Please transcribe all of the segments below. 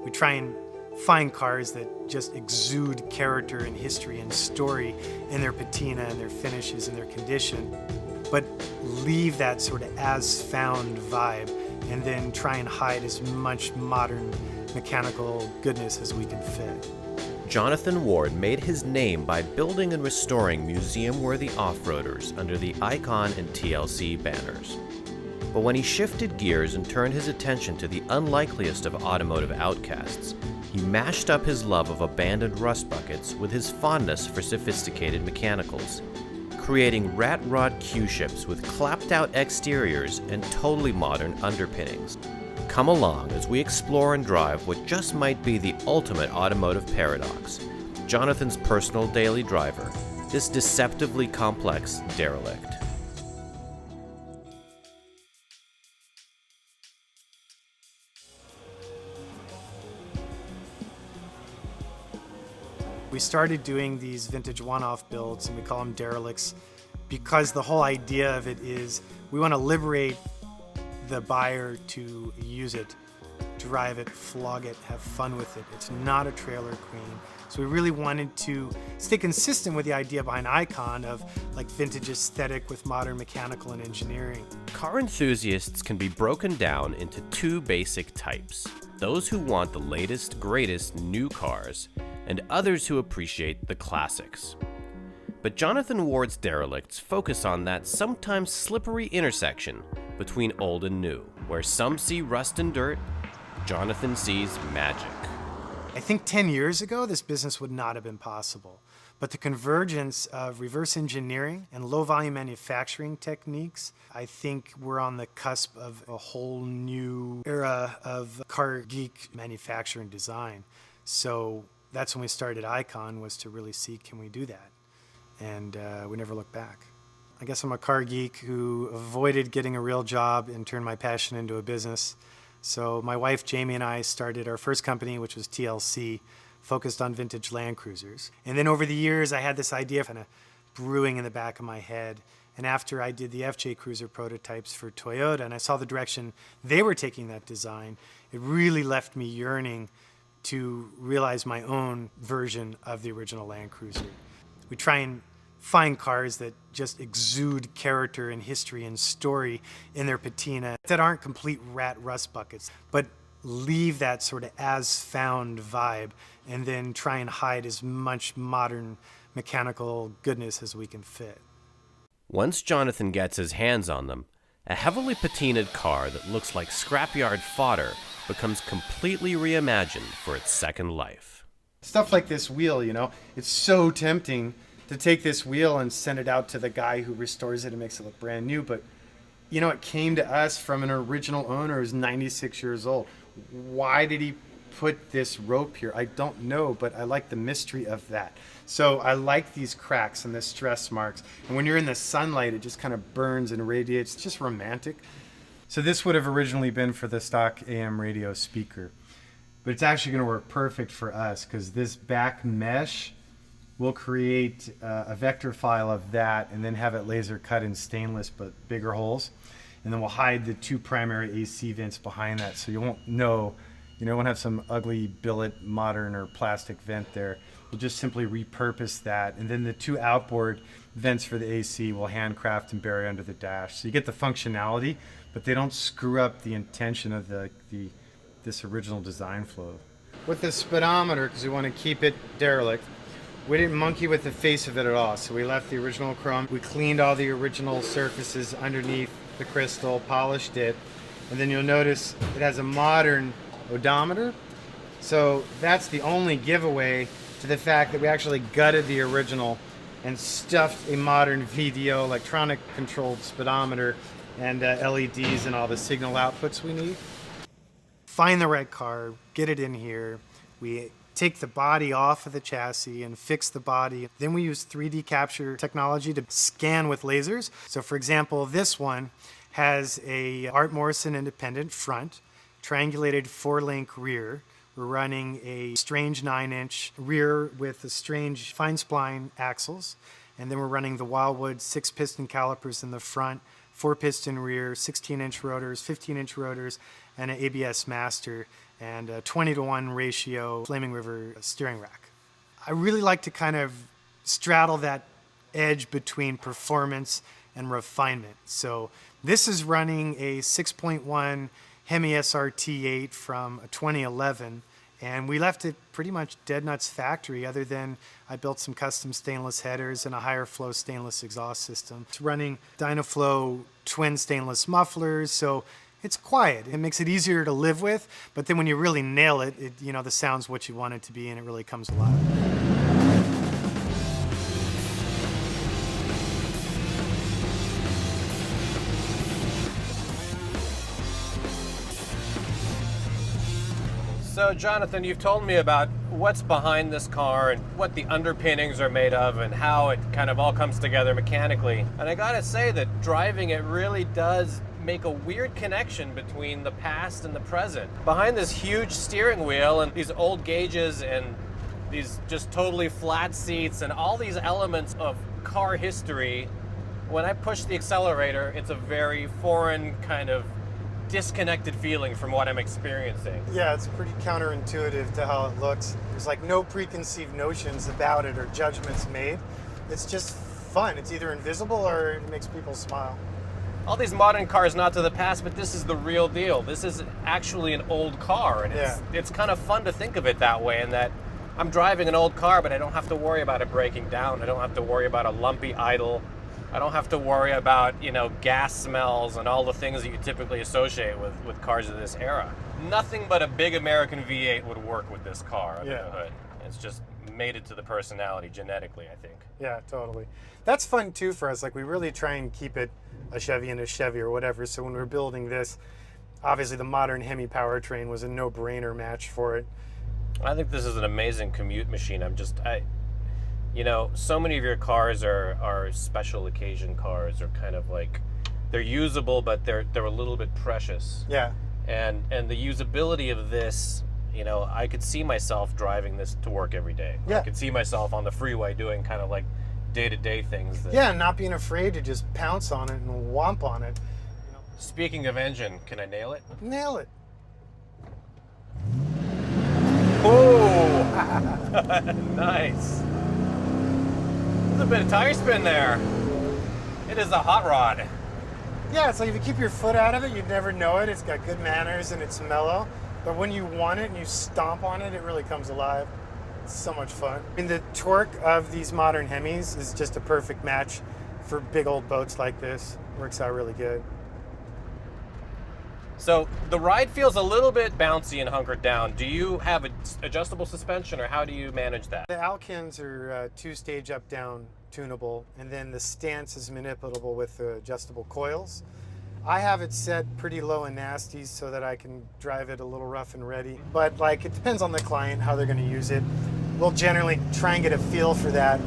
We try and find cars that just exude character and history and story in their patina and their finishes and their condition, but leave that sort of as-found vibe and then try and hide as much modern mechanical goodness as we can fit. Jonathan Ward made his name by building and restoring museum-worthy off-roaders under the Icon and TLC banners. But when he shifted gears and turned his attention to the unlikeliest of automotive outcasts, he mashed up his love of abandoned rust buckets with his fondness for sophisticated mechanicals, creating rat rod Q-ships with clapped-out exteriors and totally modern underpinnings. Come along as we explore and drive what just might be the ultimate automotive paradox, Jonathan's personal daily driver, this deceptively complex derelict. We started doing these vintage one-off builds, and we call them derelicts, because the whole idea of it is we want to liberate the buyer to use it, drive it, flog it, have fun with it. It's not a trailer queen. So we really wanted to stay consistent with the idea behind Icon of like vintage aesthetic with modern mechanical and engineering. Car enthusiasts can be broken down into two basic types: those who want the latest, greatest new cars, and others who appreciate the classics. But Jonathan Ward's derelicts focus on that sometimes slippery intersection between old and new, where some see rust and dirt, Jonathan sees magic. I think 10 years ago, this business would not have been possible. But the convergence of reverse engineering and low-volume manufacturing techniques, I think we're on the cusp of a whole new era of car geek manufacturing design. So that's when we started Icon, was to really see, can we do that? And we never looked back. I guess I'm a car geek who avoided getting a real job and turned my passion into a business. So my wife, Jamie, and I started our first company, which was TLC, focused on vintage Land Cruisers. And then over the years, I had this idea kind of brewing in the back of my head. And after I did the FJ Cruiser prototypes for Toyota, and I saw the direction they were taking that design, it really left me yearning to realize my own version of the original Land Cruiser. We try and find cars that just exude character and history and story in their patina, that aren't complete rat rust buckets, but leave that sort of as-found vibe and then try and hide as much modern mechanical goodness as we can fit. Once Jonathan gets his hands on them, a heavily patinaed car that looks like scrapyard fodder becomes completely reimagined for its second life. Stuff like this wheel, you know, it's so tempting to take this wheel and send it out to the guy who restores it and makes it look brand new. But, you know, it came to us from an original owner who's 96 years old. Why did he put this rope here? I don't know, but I like the mystery of that. So I like these cracks and the stress marks. And when you're in the sunlight, it just kind of burns and radiates. It's just romantic. So this would have originally been for the stock AM radio speaker. But it's actually going to work perfect for us because this back mesh will create a vector file of that and then have it laser cut in stainless but bigger holes. And then we'll hide the two primary AC vents behind that so you won't know, you won't have some ugly billet modern or plastic vent there. We'll just simply repurpose that. And then the two outboard vents for the AC will handcraft and bury under the dash. So you get the functionality, but they don't screw up the intention of this original design flow. With the speedometer, because we want to keep it derelict, we didn't monkey with the face of it at all. So we left the original chrome. We cleaned all the original surfaces underneath the crystal, polished it, and then you'll notice it has a modern odometer. So that's the only giveaway to the fact that we actually gutted the original and stuffed a modern VDO electronic controlled speedometer and LEDs and all the signal outputs we need. Find the right car, get it in here. We take the body off of the chassis and fix the body. Then we use 3D capture technology to scan with lasers. So for example, this one has a Art Morrison independent front, triangulated 4-link rear. We're running a strange 9-inch rear with a strange fine spline axles. And then we're running the Wildwood 6-piston calipers in the front, 4-piston rear, 16-inch rotors, 15-inch rotors, and an ABS master, and a 20-to-1 ratio Flaming River steering rack. I really like to kind of straddle that edge between performance and refinement. So this is running a 6.1 Hemi SRT8 from 2011, and we left it pretty much dead nuts factory, other than I built some custom stainless headers and a higher flow stainless exhaust system. It's running Dynaflow twin stainless mufflers, so it's quiet. It makes it easier to live with, but then when you really nail it, the sound's what you want it to be, and it really comes alive. So Jonathan, you've told me about what's behind this car and what the underpinnings are made of and how it kind of all comes together mechanically. And I gotta say that driving it really does make a weird connection between the past and the present. Behind this huge steering wheel and these old gauges and these just totally flat seats and all these elements of car history, when I push the accelerator, it's a very foreign kind of disconnected feeling from what I'm experiencing. Yeah, it's pretty counterintuitive to how it looks. There's like no preconceived notions about it or judgments made. It's just fun. It's either invisible or it makes people smile. All these modern cars, not to the past, but this is the real deal. This is actually an old car, and it's kind of fun to think of it that way, and that I'm driving an old car, but I don't have to worry about it breaking down. I don't have to worry about a lumpy idle. I don't have to worry about, gas smells and all the things that you typically associate with cars of this era. Nothing but a big American V8 would work with this car under the hood. It's just made it to the personality genetically, I think. Yeah, totally. That's fun too for us. Like, we really try and keep it a Chevy and a Chevy or whatever. So when we're building this, obviously the modern Hemi powertrain was a no-brainer match for it. I think this is an amazing commute machine. So many of your cars are special occasion cars, or kind of like, they're usable, but they're a little bit precious. Yeah. And the usability of this, I could see myself driving this to work every day. Yeah. I could see myself on the freeway doing kind of like day-to-day things. Yeah, not being afraid to just pounce on it and whomp on it. Speaking of engine, can I nail it? Nail it. Oh, nice. There's a bit of tire spin there. It is a hot rod. Yeah, it's like if you keep your foot out of it, you'd never know it. It's got good manners and it's mellow. But when you want it and you stomp on it, it really comes alive. It's so much fun. I mean, the torque of these modern Hemis is just a perfect match for big old boats like this. Works out really good. So the ride feels a little bit bouncy and hunkered down. Do you have adjustable suspension, or how do you manage that? The Alkins are two-stage up-down tunable, and then the stance is manipulable with the adjustable coils. I have it set pretty low and nasty so that I can drive it a little rough and ready. But it depends on the client, how they're going to use it. We'll generally try and get a feel for that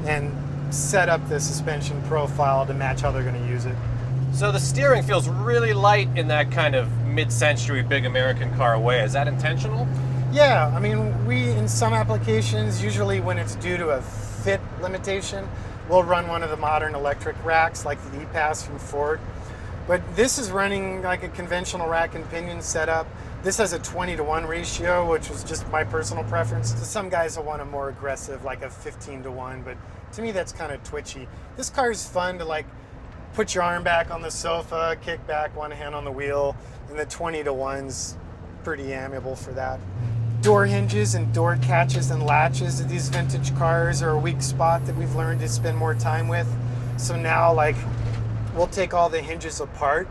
and set up the suspension profile to match how they're going to use it. So the steering feels really light in that kind of mid-century big American car way. Is that intentional? Yeah, I mean, we, in some applications, usually when it's due to a fit limitation, we'll run one of the modern electric racks like the E-Pass from Ford. But this is running like a conventional rack and pinion setup. This has a 20-to-1 ratio, which was just my personal preference. Some guys will want a more aggressive, like a 15-to-1, but to me that's kind of twitchy. This car is fun to put your arm back on the sofa, kick back, one hand on the wheel, and the 20-to-1's pretty amiable for that. Door hinges and door catches and latches of these vintage cars are a weak spot that we've learned to spend more time with. So now, we'll take all the hinges apart,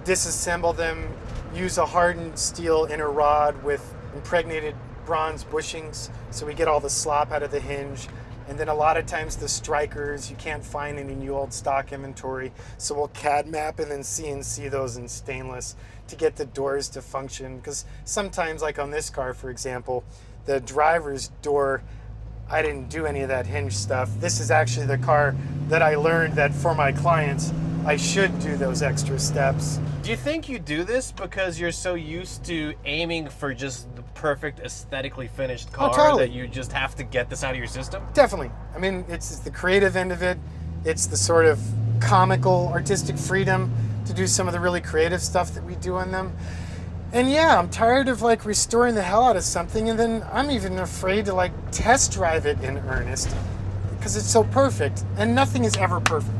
disassemble them, use a hardened steel inner rod with impregnated bronze bushings so we get all the slop out of the hinge. And then a lot of times the strikers, you can't find any new old stock inventory, so we'll CAD map and then CNC those in stainless to get the doors to function. Because sometimes, like on this car, for example, the driver's door, I didn't do any of that hinge stuff. This is actually the car that I learned that for my clients, I should do those extra steps. Do you think you do this because you're so used to aiming for just the perfect aesthetically finished car totally. that you just have to get this out of your system? Definitely. I mean, it's the creative end of it. It's the sort of comical, artistic freedom to do some of the really creative stuff that we do on them. And yeah, I'm tired of like restoring the hell out of something, and then I'm even afraid to like test drive it in earnest because it's so perfect, and nothing is ever perfect.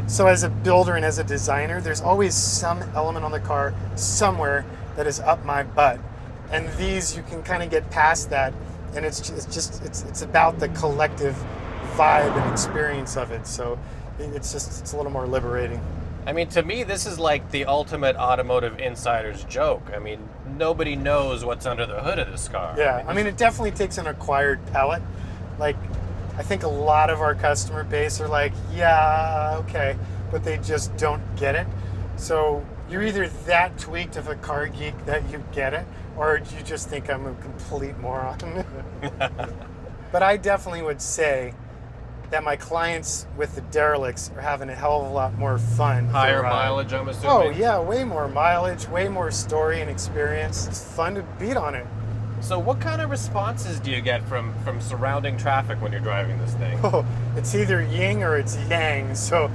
So as a builder and as a designer, there's always some element on the car somewhere that is up my butt. And these, you can kind of get past that, and it's about the collective vibe and experience of it. So it's a little more liberating. I mean, to me, this is like the ultimate automotive insider's joke. I mean, nobody knows what's under the hood of this car. Yeah, I mean, it definitely takes an acquired palate. Like, I think a lot of our customer base are like, yeah, okay, but they just don't get it. So you're either that tweaked of a car geek that you get it, or you just think I'm a complete moron. But I definitely would say that my clients with the Derelicts are having a hell of a lot more fun. Higher mileage, I'm assuming? Oh yeah, way more mileage, way more story and experience. It's fun to beat on it. So what kind of responses do you get from surrounding traffic when you're driving this thing? Oh, it's either yin or it's yang. So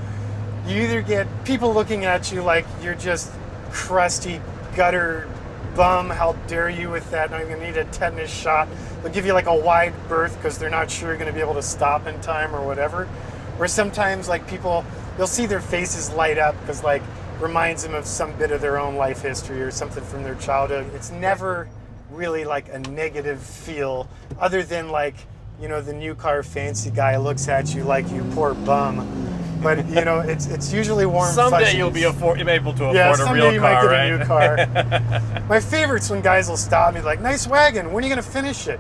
you either get people looking at you like you're just crusty gutter bum, how dare you with that, I'm gonna need a tetanus shot. They'll give you like a wide berth because they're not sure you're gonna be able to stop in time or whatever. Or sometimes like people, you'll see their faces light up because like reminds them of some bit of their own life history or something from their childhood. It's never really like a negative feel other than like, you know, the new car fancy guy looks at you like you poor bum. But you know, it's usually warm. Someday fuzzies. you'll be able to afford a real car, Yeah, someday you might get right? a new car. My favorite's when guys will stop me like, "Nice wagon. When are you gonna finish it?"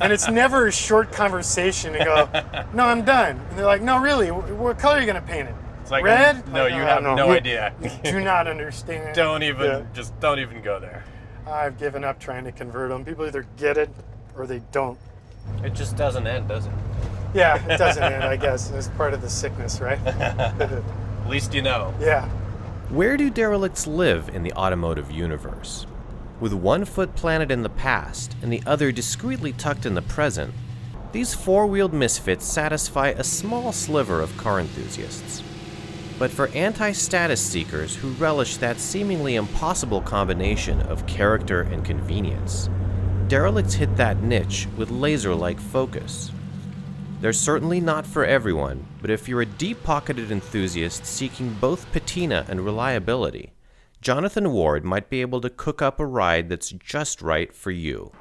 And it's never a short conversation to go, "No, I'm done." And they're like, "No, really. What color are you gonna paint it? It's like, Red?" No, Like, you "I have don't no know. idea. You do not understand. Don't even, Yeah. just don't even go there. I've given up trying to convert them. People either get it or they don't. It just doesn't end, does it? Yeah, it doesn't end, I guess. It's part of the sickness, right? At least you know. Yeah. Where do derelicts live in the automotive universe? With one foot planted in the past and the other discreetly tucked in the present, these four-wheeled misfits satisfy a small sliver of car enthusiasts. But for anti-status seekers who relish that seemingly impossible combination of character and convenience, derelicts hit that niche with laser-like focus. They're certainly not for everyone, but if you're a deep-pocketed enthusiast seeking both patina and reliability, Jonathan Ward might be able to cook up a ride that's just right for you.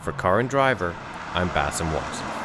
For Car and Driver, I'm Basem Wasef.